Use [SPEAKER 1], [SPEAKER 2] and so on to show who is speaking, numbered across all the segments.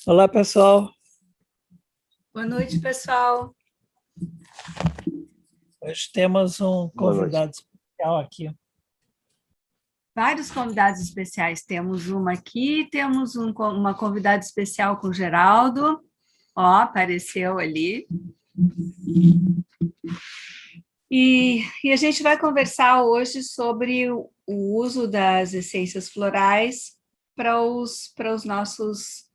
[SPEAKER 1] Olá, pessoal.
[SPEAKER 2] Boa noite, pessoal.
[SPEAKER 1] Hoje temos um convidado especial aqui.
[SPEAKER 2] Vários convidados especiais. Temos uma aqui, temos uma convidada especial com o Geraldo. Ó, apareceu ali. E a gente vai conversar hoje sobre o uso das essências florais para os nossos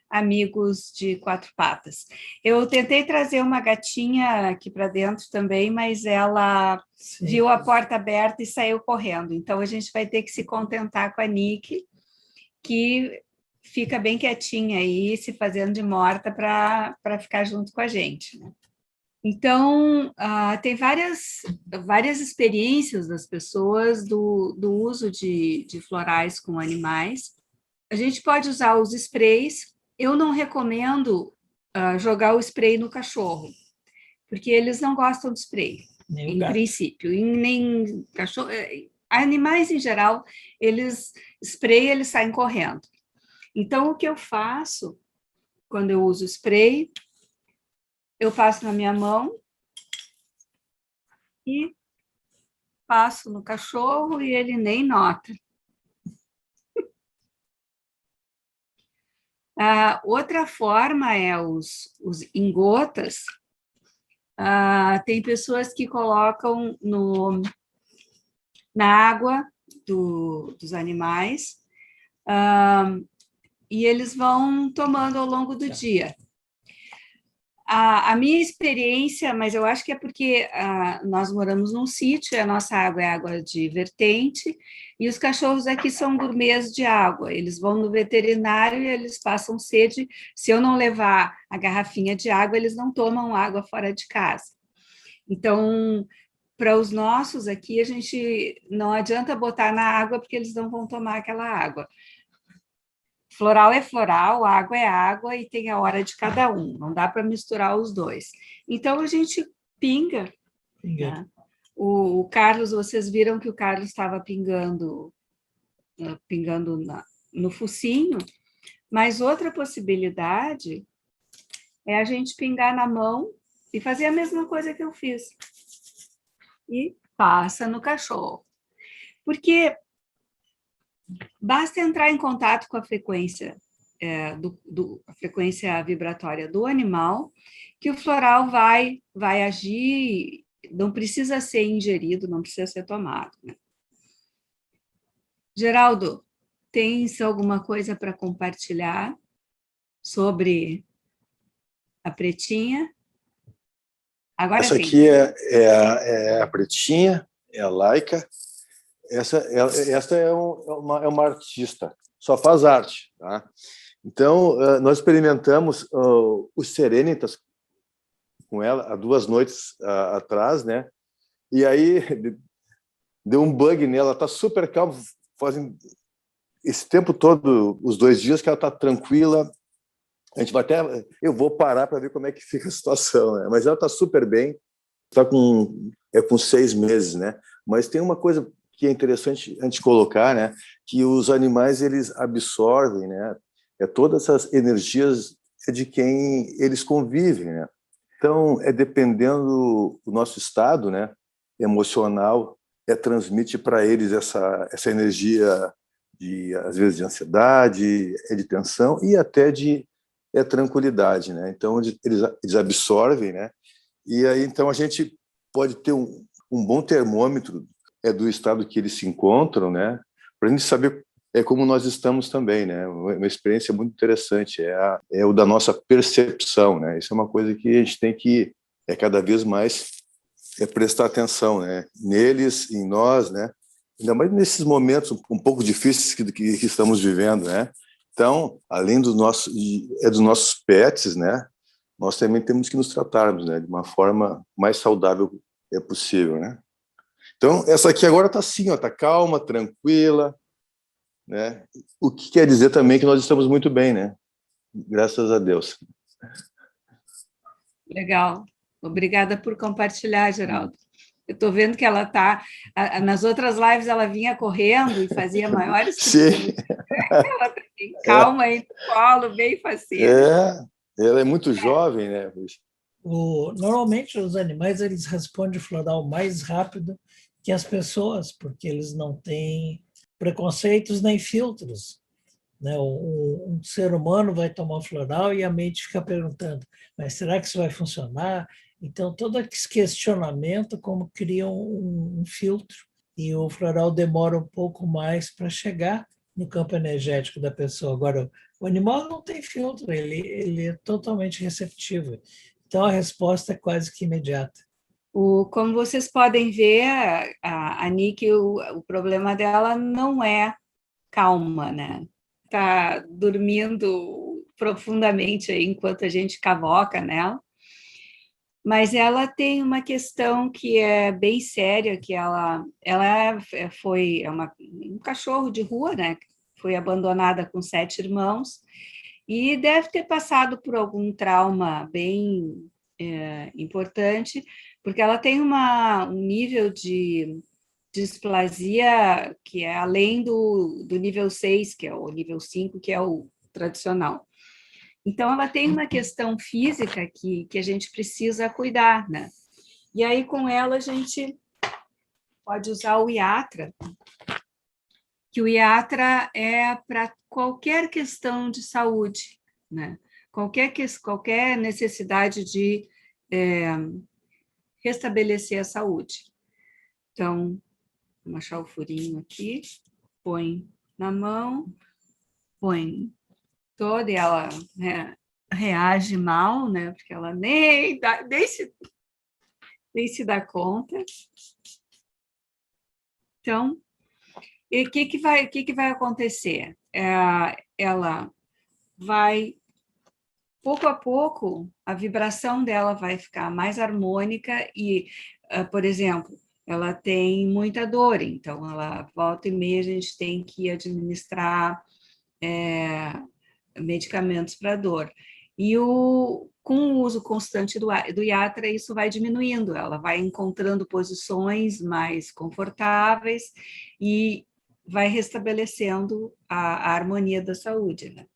[SPEAKER 2] amigos de quatro patas. Eu tentei trazer uma gatinha aqui para dentro também, mas ela viu a porta aberta e saiu correndo. Então, a gente vai ter que se contentar com a Nick, que fica bem quietinha aí, se fazendo de morta para ficar junto com a gente, né? Então, tem várias experiências das pessoas do uso de florais com animais. A gente pode usar os sprays. Eu não recomendo jogar o spray no cachorro, porque eles não gostam de spray, em princípio. E nem cachorro, animais em geral, eles saem correndo. Então, o que eu faço quando eu uso spray, eu passo na minha mão e passo no cachorro e ele nem nota. Outra forma é os em gotas. Tem pessoas que colocam na água dos animais e eles vão tomando ao longo do dia. A minha experiência, mas eu acho que é porque nós moramos num sítio, a nossa água é água de vertente, e os cachorros aqui são gourmets de água. Eles vão no veterinário e eles passam sede. Se eu não levar a garrafinha de água, eles não tomam água fora de casa. Então, para os nossos aqui, a gente não adianta botar na água, porque eles não vão tomar aquela água. Floral é floral, água é água e tem a hora de cada um, não dá para misturar os dois. Então, a gente pinga. Né? O Carlos, vocês viram que o Carlos estava pingando no focinho, mas outra possibilidade é a gente pingar na mão e fazer a mesma coisa que eu fiz. E passa no cachorro. Porque basta entrar em contato com a frequência, a frequência vibratória do animal, que o floral vai agir, não precisa ser ingerido, não precisa ser tomado. Né? Geraldo, tens alguma coisa para compartilhar sobre a pretinha?
[SPEAKER 3] Agora essa aqui é a pretinha, é a Laika. Essa é uma artista, só faz arte. Tá? Então, nós experimentamos os Serenitas com ela há 2 noites atrás, né? E aí deu um bug nela, ela está super calma, fazem esse tempo todo, os 2 dias que ela está tranquila. A gente vai eu vou parar para ver como é que fica a situação, né? Mas ela está super bem, está com 6 meses, né? Mas tem uma coisa que é interessante a gente colocar, né? Que os animais eles absorvem, né? Todas essas energias de quem eles convivem, né? Então dependendo do nosso estado, né? Emocional, transmite para eles essa energia às vezes de ansiedade, de tensão e até de tranquilidade, né? Então eles absorvem, né? E aí então a gente pode ter um bom termômetro do estado que eles se encontram, né? Para a gente saber como nós estamos também, né? Uma experiência muito interessante é o da nossa percepção, né? Isso é uma coisa que a gente tem que cada vez mais prestar atenção, né? Neles, em nós, né? Ainda mais nesses momentos um pouco difíceis que estamos vivendo, né? Então, além dos nossos pets, né? Nós também temos que nos tratarmos, né? De uma forma mais saudável possível, né? Então, essa aqui agora está assim, está calma, tranquila, né? O que quer dizer também que nós estamos muito bem, né? Graças a Deus.
[SPEAKER 2] Legal. Obrigada por compartilhar, Geraldo. Eu estou vendo que ela está... Nas outras lives ela vinha correndo e fazia maiores...
[SPEAKER 3] Sim.
[SPEAKER 2] Ela tá bem calma aí no colo, bem faceira.
[SPEAKER 3] Ela é muito jovem, né?
[SPEAKER 1] Normalmente os animais eles respondem floral mais rápido que as pessoas, porque eles não têm preconceitos nem filtros, né? Um ser humano vai tomar floral e a mente fica perguntando, mas será que isso vai funcionar? Então, todo esse questionamento como cria um filtro, e o floral demora um pouco mais para chegar no campo energético da pessoa. Agora, o animal não tem filtro, ele é totalmente receptivo. Então, a resposta é quase que imediata.
[SPEAKER 2] Como vocês podem ver, a Nick, o problema dela não é calma, né? Está dormindo profundamente aí enquanto a gente cavoca nela. Mas ela tem uma questão que é bem séria, que ela foi um cachorro de rua, né? Foi abandonada com 7 irmãos e deve ter passado por algum trauma bem importante, porque ela tem um nível de displasia que é além do nível 6, que é o nível 5, que é o tradicional. Então, ela tem uma questão física que a gente precisa cuidar, né? E aí, com ela, a gente pode usar o Iatra, que o Iatra é para qualquer questão de saúde, né? Qualquer necessidade de restabelecer a saúde. Então, vamos achar o furinho aqui, põe na mão, põe toda e ela, né, reage mal, né? Porque ela nem se dá conta. Então, e o que vai acontecer? Ela vai, pouco a pouco, a vibração dela vai ficar mais harmônica e, por exemplo, ela tem muita dor, então ela volta e meia a gente tem que administrar medicamentos para dor. E com o uso constante do Iatra, isso vai diminuindo, ela vai encontrando posições mais confortáveis e vai restabelecendo a harmonia da saúde, né?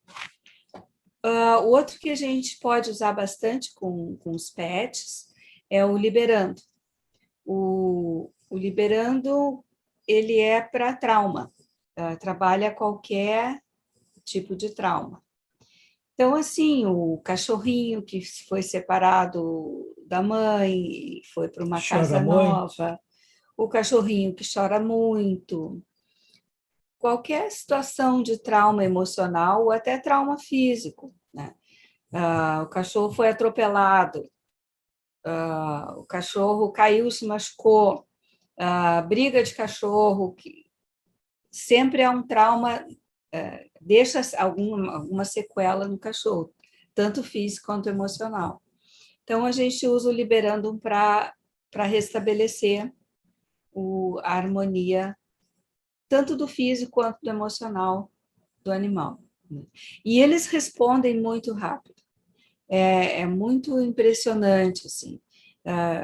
[SPEAKER 2] O outro que a gente pode usar bastante com os pets é o liberando. O liberando, ele é para trauma, trabalha qualquer tipo de trauma. Então, assim, o cachorrinho que foi separado da mãe, foi para uma casa nova, o cachorrinho que chora muito, qualquer situação de trauma emocional ou até trauma físico, né? O cachorro foi atropelado, o cachorro caiu e se machucou, briga de cachorro, que sempre é um trauma, deixa alguma sequela no cachorro, tanto físico quanto emocional. Então, a gente usa o Liberandum para restabelecer a harmonia, tanto do físico quanto do emocional do animal. E eles respondem muito rápido. É muito impressionante, assim.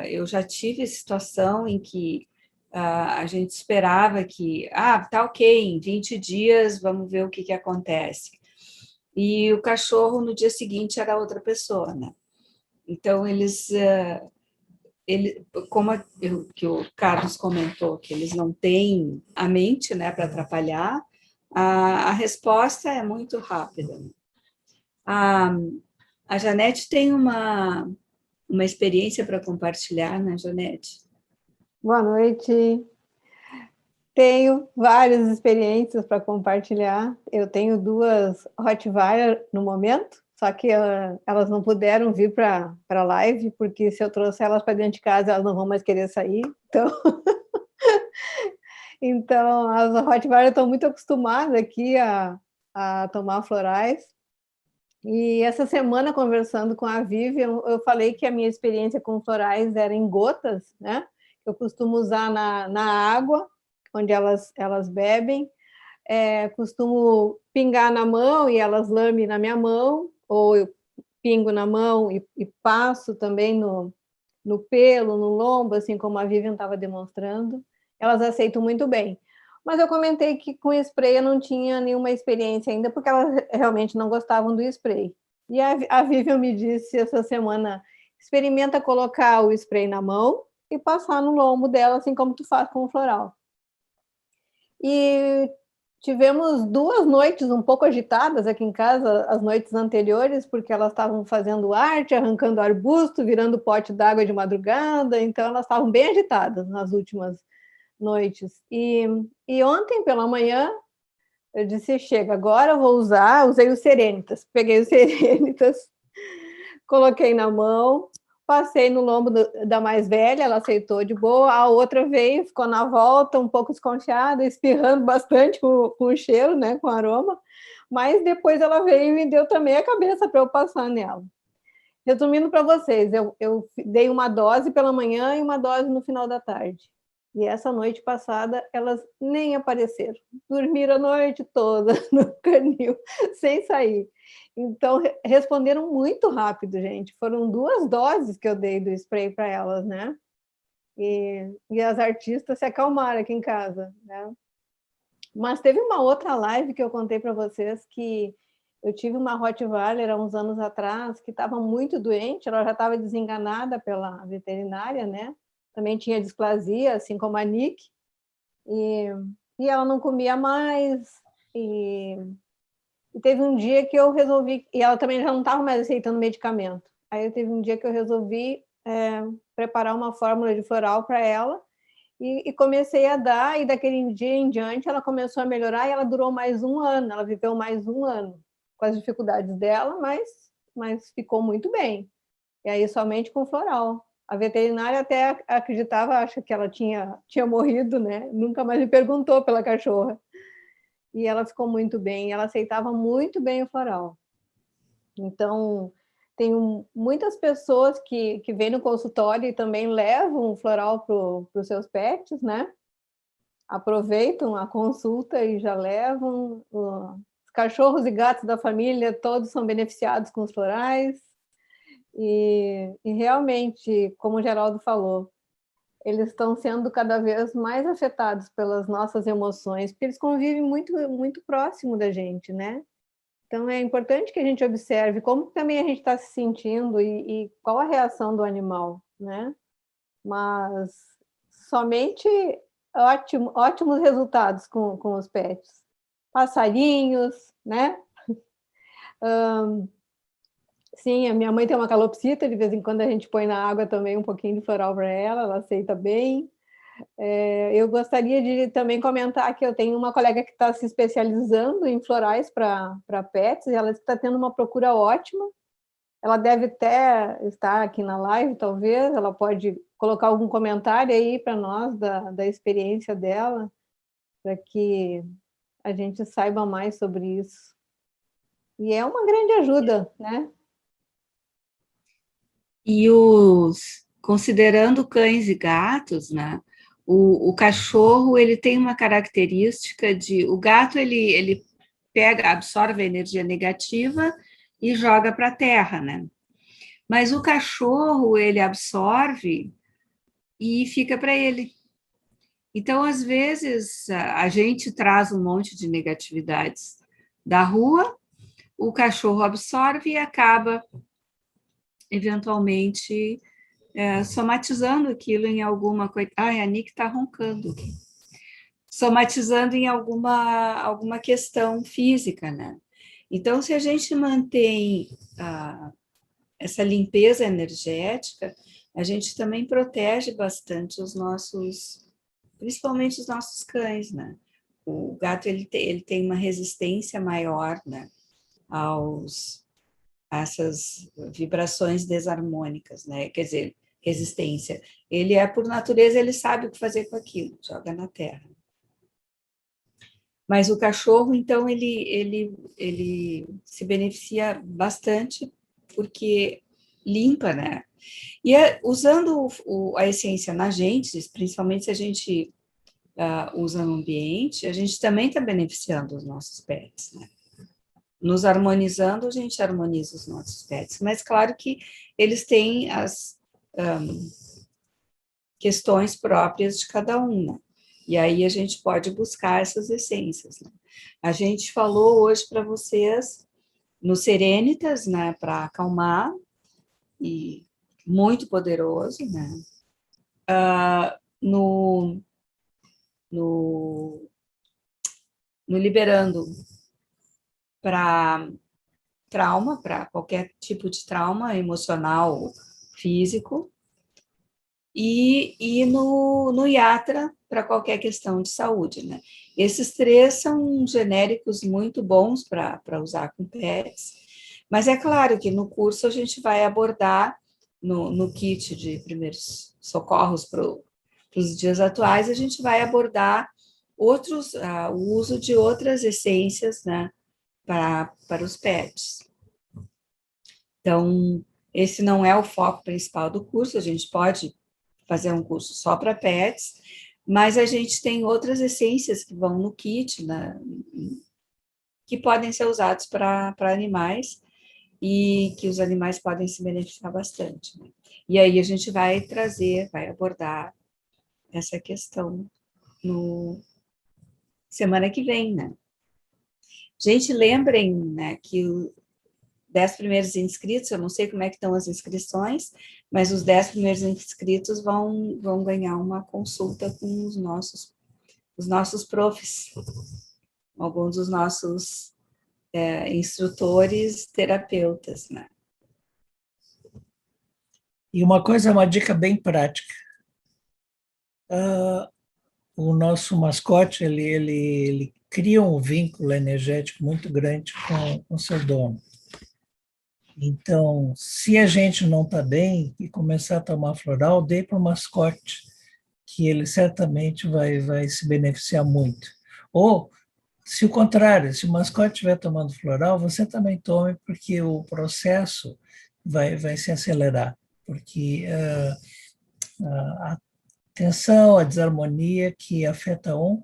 [SPEAKER 2] Eu já tive situação em que a gente esperava que, tá ok, em 20 dias vamos ver o que acontece. E o cachorro, no dia seguinte, era outra pessoa, né? Então, como que o Carlos comentou, que eles não têm a mente, né, para atrapalhar, a resposta é muito rápida. A Janete tem uma experiência para compartilhar, né, Janete?
[SPEAKER 4] Boa noite. Tenho várias experiências para compartilhar. Eu tenho 2 Rottweiler no momento, só que elas não puderam vir para a live, porque se eu trouxer elas para dentro de casa, elas não vão mais querer sair. Então as Rottweiler estão muito acostumadas aqui a tomar florais. E essa semana, conversando com a Vivi, eu falei que a minha experiência com florais era em gotas, né? Eu costumo usar na água, onde elas bebem, costumo pingar na mão e elas lambem na minha mão, ou eu pingo na mão e passo também no pelo, no lombo, assim como a Vivian estava demonstrando, elas aceitam muito bem. Mas eu comentei que com spray eu não tinha nenhuma experiência ainda, porque elas realmente não gostavam do spray. E a Vivian me disse essa semana, experimenta colocar o spray na mão e passar no lombo dela, assim como tu faz com o floral. E tivemos 2 noites um pouco agitadas aqui em casa, as noites anteriores, porque elas estavam fazendo arte, arrancando arbusto, virando pote d'água de madrugada, então elas estavam bem agitadas nas últimas noites. E ontem pela manhã eu disse, chega, agora eu vou usei o Serenitas, peguei o Serenitas, coloquei na mão, passei no lombo da mais velha, ela aceitou de boa, a outra veio, ficou na volta, um pouco desconfiada, espirrando bastante com o cheiro, né, com o aroma, mas depois ela veio e me deu também a cabeça para eu passar nela. Resumindo para vocês, eu dei uma dose pela manhã e uma dose no final da tarde. E essa noite passada, elas nem apareceram. Dormiram a noite toda no canil, sem sair. Então, responderam muito rápido, gente. Foram 2 doses que eu dei do spray para elas, né? E as artistas se acalmaram aqui em casa, né? Mas teve uma outra live que eu contei para vocês que eu tive uma Rottweiler há uns anos atrás que estava muito doente, ela já estava desenganada pela veterinária, né? Também tinha displasia, assim como a Nick, e ela não comia mais, e teve um dia que eu resolvi, e ela também já não estava mais aceitando medicamento, aí teve um dia que eu resolvi preparar uma fórmula de floral para ela, e comecei a dar, e daquele dia em diante ela começou a melhorar, e ela durou mais 1 ano, ela viveu mais 1 ano, com as dificuldades dela, mas ficou muito bem, e aí somente com floral. A veterinária até acreditava, acha que ela tinha morrido, né? Nunca mais me perguntou pela cachorra. E ela ficou muito bem, ela aceitava muito bem o floral. Então, tem muitas pessoas que vêm no consultório e também levam o floral para os seus pets, né? Aproveitam a consulta e já levam. Os cachorros e gatos da família, todos são beneficiados com os florais. E realmente, como o Geraldo falou, eles estão sendo cada vez mais afetados pelas nossas emoções, porque eles convivem muito, muito próximo da gente, né? Então, é importante que a gente observe como também a gente está se sentindo e qual a reação do animal, né? Mas somente ótimos resultados com os pets. Passarinhos, né? Sim, a minha mãe tem uma calopsita, de vez em quando a gente põe na água também um pouquinho de floral para ela aceita bem. Eu gostaria de também comentar que eu tenho uma colega que está se especializando em florais para pets, e ela está tendo uma procura ótima. Ela deve até estar aqui na live, talvez, ela pode colocar algum comentário aí para nós da experiência dela, para que a gente saiba mais sobre isso. E é uma grande ajuda, né?
[SPEAKER 2] E considerando cães e gatos, né? O cachorro, ele tem uma característica o gato, ele absorve a energia negativa e joga para a terra, né? Mas o cachorro, ele absorve e fica para ele. Então, às vezes, a gente traz um monte de negatividades da rua, o cachorro absorve e acaba, eventualmente, somatizando aquilo em alguma coisa. Ai, a Nick está roncando. Somatizando em alguma questão física, né? Então, se a gente mantém essa limpeza energética, a gente também protege bastante principalmente os nossos cães, né? O gato, ele tem uma resistência maior, né? A essas vibrações desarmônicas, né? Quer dizer, resistência. Ele por natureza, ele sabe o que fazer com aquilo, joga na terra. Mas o cachorro, então, ele se beneficia bastante porque limpa, né? E usando a essência na gente, principalmente se a gente usa no ambiente, a gente também está beneficiando os nossos pets, né? Nos harmonizando, a gente harmoniza os nossos pets. Mas, claro que eles têm questões próprias de cada um, né? E aí a gente pode buscar essas essências, né? A gente falou hoje para vocês no Serenitas, né, para acalmar, e muito poderoso, né? No Liberando para trauma, para qualquer tipo de trauma emocional, físico, e no Yatra para qualquer questão de saúde, né? Esses 3 são genéricos muito bons para usar com pets, mas é claro que no curso a gente vai abordar, no kit de primeiros socorros para os dias atuais, a gente vai abordar o uso de outras essências, né, para os pets. Então, esse não é o foco principal do curso, a gente pode fazer um curso só para pets, mas a gente tem outras essências que vão no kit, né, que podem ser usados para animais e que os animais podem se beneficiar bastante, né? E aí a gente vai abordar essa questão no semana que vem, né? Gente, lembrem, né, que os 10 primeiros inscritos, eu não sei como é que estão as inscrições, mas os 10 primeiros inscritos vão ganhar uma consulta com os nossos profs, alguns dos nossos instrutores, terapeutas, né?
[SPEAKER 1] E uma dica bem prática. O nosso mascote, ele cria um vínculo energético muito grande com seu dono. Então, se a gente não está bem e começar a tomar floral, dê para o mascote, que ele certamente vai se beneficiar muito. Ou, se o contrário, se o mascote estiver tomando floral, você também tome, porque o processo vai se acelerar, porque a tensão, a desarmonia que afeta um,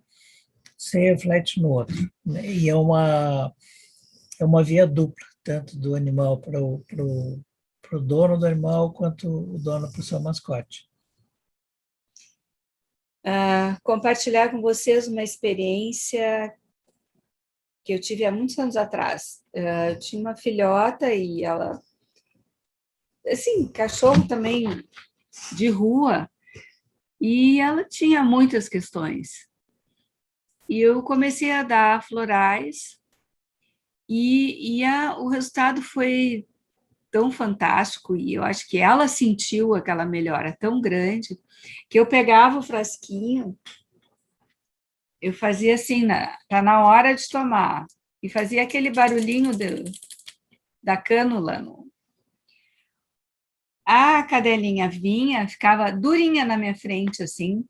[SPEAKER 1] se reflete no outro, né? E é uma via dupla, tanto do animal para o dono do animal, quanto o dono para o seu mascote.
[SPEAKER 2] Compartilhar com vocês uma experiência que eu tive há muitos anos atrás. Eu tinha uma filhota e ela, assim, cachorro também de rua, e ela tinha muitas questões. E eu comecei a dar florais e o resultado foi tão fantástico, e eu acho que ela sentiu aquela melhora tão grande, que eu pegava o frasquinho, eu fazia assim, tá na hora de tomar, e fazia aquele barulhinho da cânula. A cadelinha vinha, ficava durinha na minha frente, assim,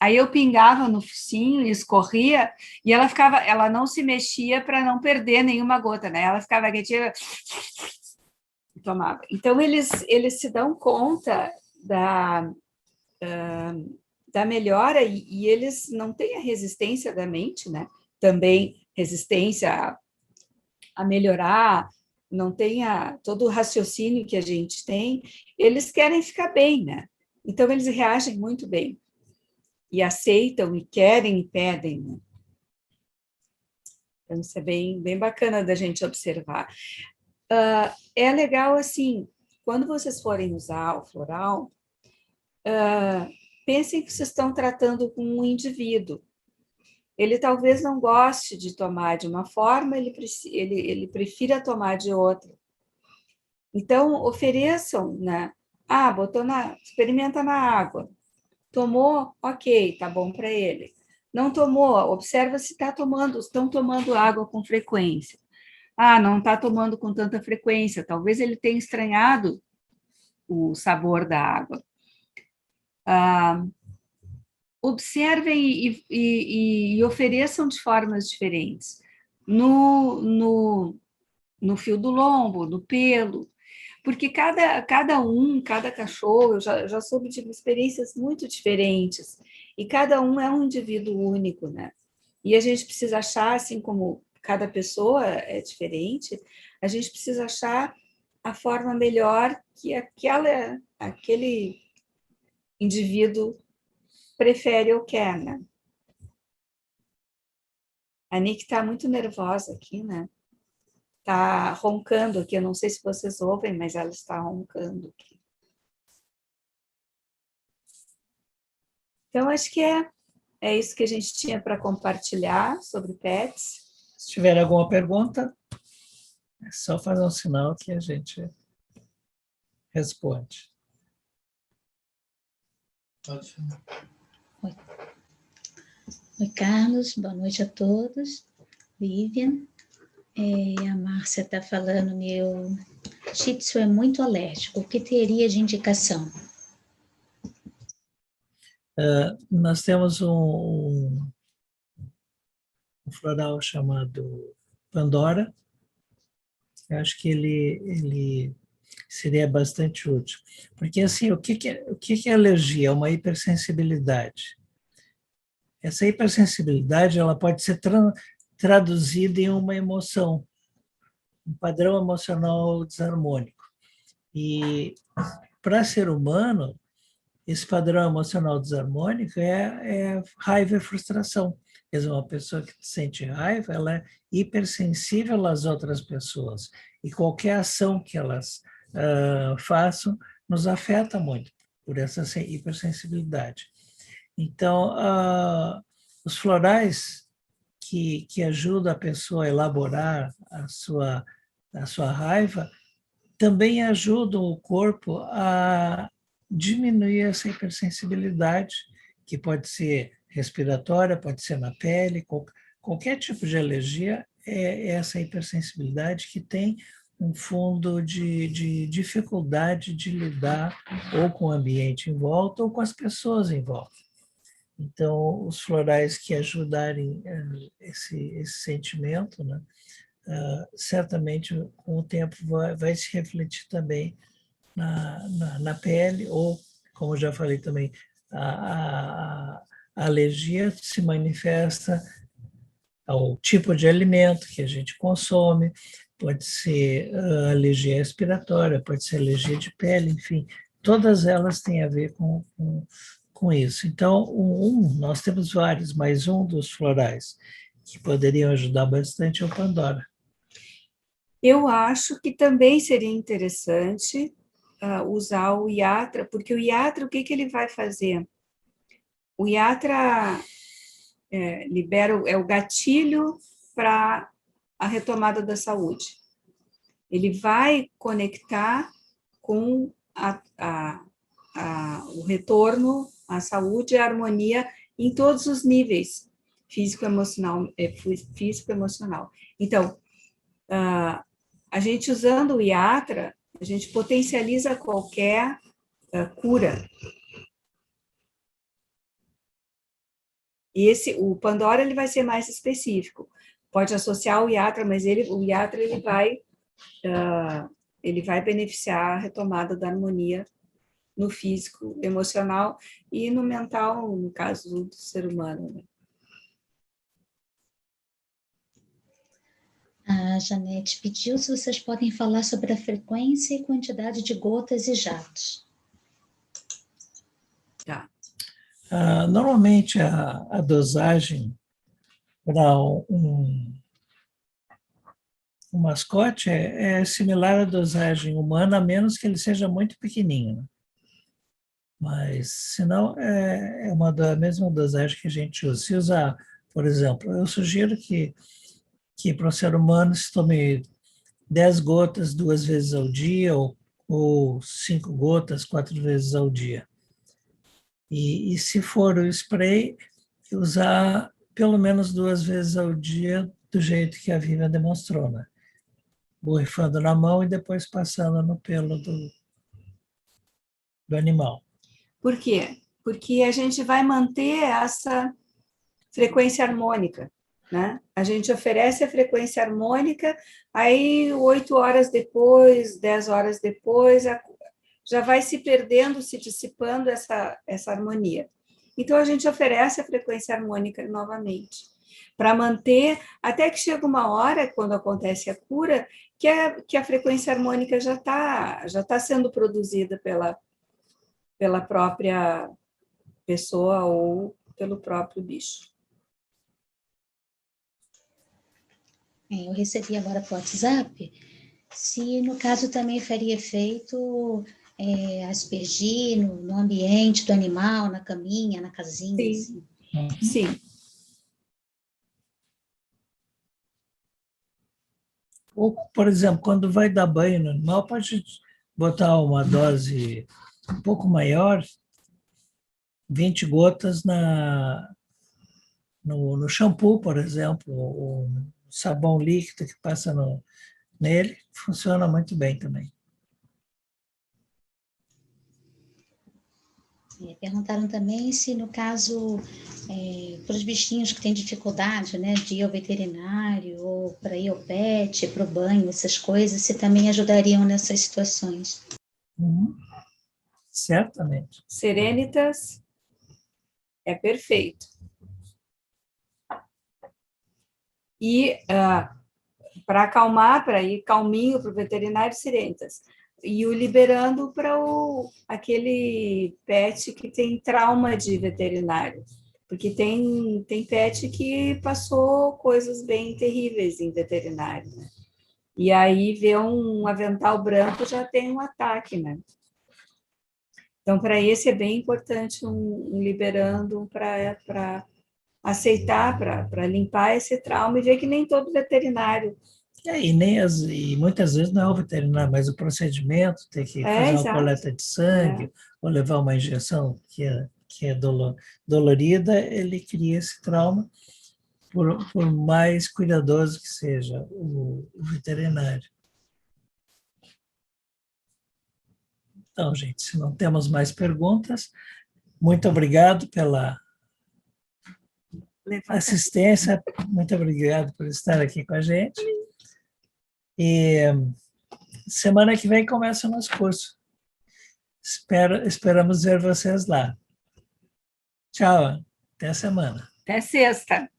[SPEAKER 2] aí eu pingava no focinho e escorria, e ela não se mexia para não perder nenhuma gota, né? Ela ficava quietinha e tomava. Então, eles se dão conta da melhora e eles não têm a resistência da mente, né? Também resistência a melhorar, não tem todo o raciocínio que a gente tem, eles querem ficar bem, né? Então, eles reagem muito bem e aceitam e querem e pedem, né? Então, isso é bem, bem bacana da gente observar. É legal, assim, quando vocês forem usar o floral, pensem que vocês estão tratando com um indivíduo. Ele talvez não goste de tomar de uma forma, ele prefira tomar de outra. Então, ofereçam, né? Experimenta na água. Tomou? Ok, tá bom para ele. Não tomou? Observa se estão tomando água com frequência. Não está tomando com tanta frequência. Talvez ele tenha estranhado o sabor da água. Observem e ofereçam de formas diferentes. No fio do lombo, no pelo, porque cada cachorro, eu já soube de experiências muito diferentes, e cada um é um indivíduo único, né? E a gente precisa achar, assim como cada pessoa é diferente, a gente precisa achar a forma melhor que aquele indivíduo prefere ou quer, né? A Nick está muito nervosa aqui, né? Está roncando aqui, eu não sei se vocês ouvem, mas ela está roncando aqui. Então, acho que é isso que a gente tinha para compartilhar sobre pets.
[SPEAKER 1] Se tiver alguma pergunta, é só fazer um sinal que a gente responde.
[SPEAKER 5] Oi, Carlos, boa noite a todos. Vivian, a Márcia está falando, meu Shih Tzu é muito alérgico, o que teria de indicação?
[SPEAKER 1] Nós temos um floral chamado Pandora. Eu acho que ele seria bastante útil. Porque, assim, o que é alergia? É uma hipersensibilidade. Essa hipersensibilidade ela pode ser traduzida em uma emoção, um padrão emocional desarmônico. E, para ser humano, esse padrão emocional desarmônico é raiva e frustração. Quer dizer, uma pessoa que sente raiva, ela é hipersensível às outras pessoas. E qualquer ação que elas façam nos afeta muito por essa hipersensibilidade. Então, os florais que ajudam a pessoa a elaborar a sua raiva também ajudam o corpo a diminuir essa hipersensibilidade, que pode ser respiratória, pode ser na pele, qualquer tipo de alergia é essa hipersensibilidade que tem um fundo de dificuldade de lidar ou com o ambiente em volta ou com as pessoas em volta. Então, os florais que ajudarem esse sentimento, né, certamente com o tempo vai se refletir também na pele, ou, como eu já falei também, a alergia se manifesta ao tipo de alimento que a gente consome, pode ser alergia respiratória, pode ser alergia de pele, enfim, todas elas têm a ver com isso. Então, nós temos vários, mas um dos florais que poderiam ajudar bastante é o Pandora.
[SPEAKER 2] Eu acho que também seria interessante usar o Iatra, porque o Iatra, o que ele vai fazer? O Iatra libera o gatilho para a retomada da saúde. Ele vai conectar com o retorno à saúde e à harmonia em todos os níveis, físico-emocional. Então, a gente usando o Iatra, a gente potencializa qualquer cura. E o Pandora ele vai ser mais específico. Pode associar o Iatra, mas o Iatra ele vai beneficiar a retomada da harmonia no físico, emocional e no mental, no caso do ser humano, né?
[SPEAKER 5] A Janete pediu se vocês podem falar sobre a frequência e quantidade de gotas e jatos.
[SPEAKER 2] Tá.
[SPEAKER 1] Normalmente, a dosagem para um mascote é similar à dosagem humana, a menos que ele seja muito pequenininho. Mas, senão, é a mesma dosagem que a gente usa. Se usar, por exemplo, eu sugiro que para o ser humano se tome 10 gotas 2 vezes ao dia ou 5 gotas 4 vezes ao dia. E se for o spray, usar pelo menos 2 vezes ao dia do jeito que a Vivian demonstrou, né? Borrifando na mão e depois passando no pelo do animal.
[SPEAKER 2] Por quê? Porque a gente vai manter essa frequência harmônica, né? A gente oferece a frequência harmônica, aí 8 horas depois, 10 horas depois, já vai se perdendo, se dissipando essa harmonia. Então, a gente oferece a frequência harmônica novamente, para manter, até que chega uma hora, quando acontece a cura, que a frequência harmônica já tá sendo produzida pela própria pessoa ou pelo próprio bicho.
[SPEAKER 5] Eu recebi agora por WhatsApp se, no caso, também faria efeito aspergir no ambiente do animal, na caminha, na casinha.
[SPEAKER 2] Sim,
[SPEAKER 5] assim.
[SPEAKER 2] sim.
[SPEAKER 1] Ou, por exemplo, quando vai dar banho no animal, pode botar uma dose um pouco maior, 20 gotas no shampoo, por exemplo, o sabão líquido que passa nele, funciona muito bem também.
[SPEAKER 5] Perguntaram também se, no caso, para os bichinhos que têm dificuldade, né, de ir ao veterinário, ou para ir ao pet, para o banho, essas coisas, se também ajudariam nessas situações.
[SPEAKER 1] Certamente.
[SPEAKER 2] Serenitas é perfeito. E para acalmar, para ir calminho para o veterinário, Serenitas. E o liberando para aquele pet que tem trauma de veterinário. Porque tem pet que passou coisas bem terríveis em veterinário, né? E aí vê um avental branco, já tem um ataque, né? Então, para esse é bem importante um liberando para aceitar, para limpar esse trauma e ver que nem todo veterinário.
[SPEAKER 1] E muitas vezes não é o veterinário, mas o procedimento, ter que fazer uma
[SPEAKER 2] exato.
[SPEAKER 1] coleta de sangue, ou levar uma injeção que é dolorida, ele cria esse trauma, por mais cuidadoso que seja o veterinário. Então, gente, se não temos mais perguntas, muito obrigado pela assistência, muito obrigado por estar aqui com a gente. E semana que vem começa o nosso curso. Esperamos ver vocês lá. Tchau, até a semana.
[SPEAKER 2] Até sexta.